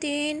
3،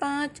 5،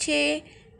6،